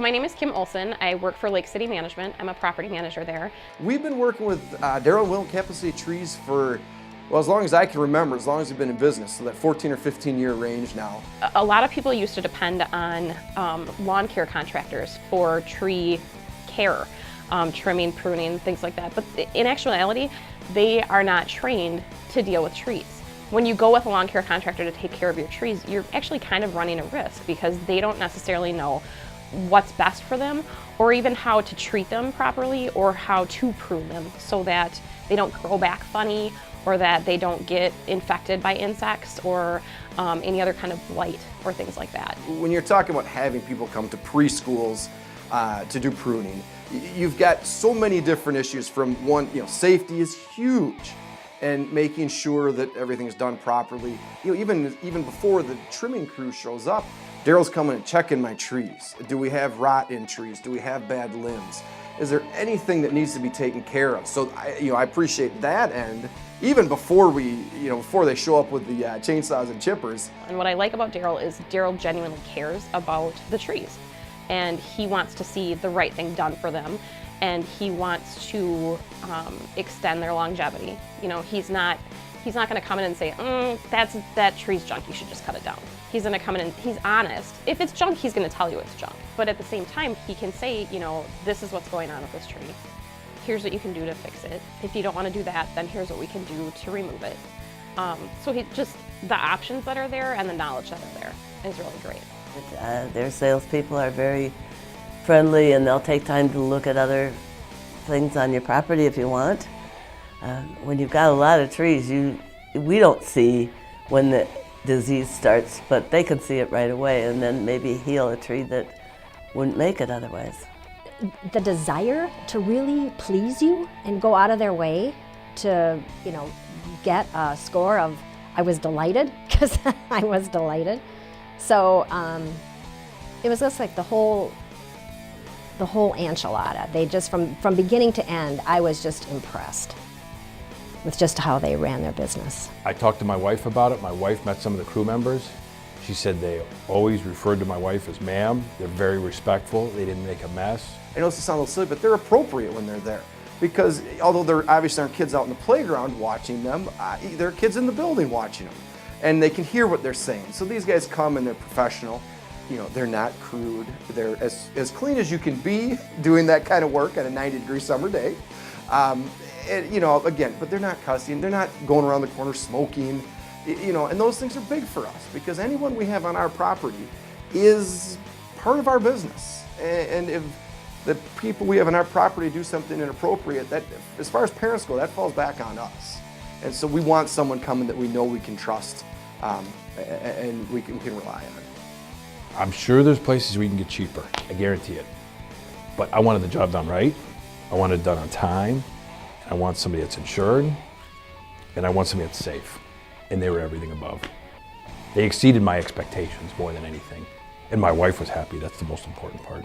So my name is Kim Olson. I work for Lake City Management. I'm a property manager there. We've been working with Daryl and Will at Capital City Trees for, well, as long as I can remember, as long as we've been in business, so that 14 or 15 year range now. A lot of people used to depend on lawn care contractors for tree care, trimming, pruning, things like that. But in actuality, they are not trained to deal with trees. When you go with a lawn care contractor to take care of your trees, you're actually kind of running a risk because they don't necessarily know what's best for them or even how to treat them properly or how to prune them so that they don't grow back funny or that they don't get infected by insects or any other kind of blight or things like that. When you're talking about having people come to preschools to do pruning, you've got so many different issues. From one, safety is huge, and making sure that everything is done properly. Even before the trimming crew shows up, Daryl's coming and checking my trees. Do we have rot in trees? Do we have bad limbs? Is there anything that needs to be taken care of? So I appreciate that end, even before before they show up with the chainsaws and chippers. And what I like about Daryl is Daryl genuinely cares about the trees, and he wants to see the right thing done for them, and he wants to extend their longevity. He's not going to come in and say, that tree's junk, you should just cut it down. He's going to come in and he's honest. If it's junk, he's going to tell you it's junk. But at the same time, he can say, this is what's going on with this tree. Here's what you can do to fix it. If you don't want to do that, then here's what we can do to remove it. So the options that are there and the knowledge that are there is really great. Their salespeople are very friendly, and they'll take time to look at other things on your property if you want. When you've got a lot of trees, we don't see when the disease starts, but they can see it right away and then maybe heal a tree that wouldn't make it otherwise. The desire to really please you and go out of their way to, get a score of, I was delighted, because I was delighted. So it was just like the whole enchilada. They just, from beginning to end, I was just impressed with just how they ran their business. I talked to my wife about it. My wife met some of the crew members. She said they always referred to my wife as ma'am. They're very respectful. They didn't make a mess. I know this sounds a little silly, but they're appropriate when they're there. Because although there obviously aren't kids out in the playground watching them, there are kids in the building watching them. And they can hear what they're saying. So these guys come and they're professional. They're not crude. They're as clean as you can be doing that kind of work on a 90-degree summer day. Again, but they're not cussing. They're not going around the corner smoking. And those things are big for us because anyone we have on our property is part of our business. And if the people we have on our property do something inappropriate, that, as far as parents go, that falls back on us. And so we want someone coming that we know we can trust and we can rely on. I'm sure there's places we can get cheaper, I guarantee it. But I wanted the job done right. I want it done on time. I want somebody that's insured, and I want somebody that's safe. And they were everything above. They exceeded my expectations more than anything. And my wife was happy. That's the most important part.